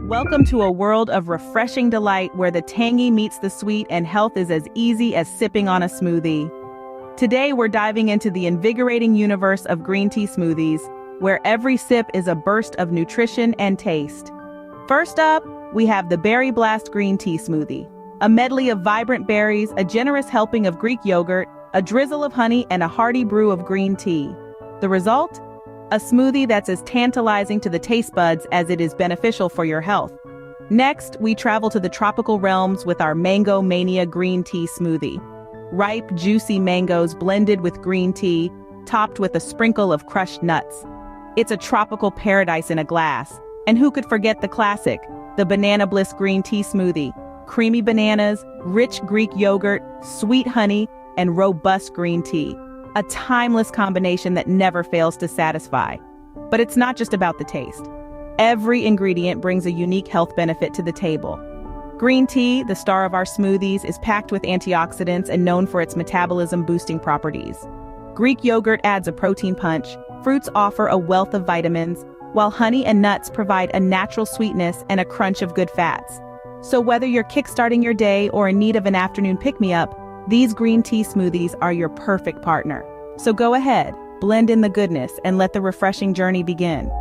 Welcome to a world of refreshing delight where the tangy meets the sweet and health is as easy as sipping on a smoothie. Today we're diving into the invigorating universe of green tea smoothies, where every sip is a burst of nutrition and taste. First up, we have the Berry Blast Green Tea Smoothie. A medley of vibrant berries, a generous helping of Greek yogurt, a drizzle of honey, and a hearty brew of green tea. The result? A smoothie that's as tantalizing to the taste buds as it is beneficial for your health. Next, we travel to the tropical realms with our Mango Mania Green Tea Smoothie. Ripe, juicy mangoes blended with green tea, topped with a sprinkle of crushed nuts. It's a tropical paradise in a glass. And who could forget the classic, the Banana Bliss Green Tea Smoothie? Creamy bananas, rich Greek yogurt, sweet honey, and robust green tea. A timeless combination that never fails to satisfy. But it's not just about the taste. Every ingredient brings a unique health benefit to the table. Green tea, the star of our smoothies, is packed with antioxidants and known for its metabolism-boosting properties. Greek yogurt adds a protein punch, fruits offer a wealth of vitamins, while honey and nuts provide a natural sweetness and a crunch of good fats. So whether you're kickstarting your day or in need of an afternoon pick-me-up, these green tea smoothies are your perfect partner. So go ahead, blend in the goodness, and let the refreshing journey begin.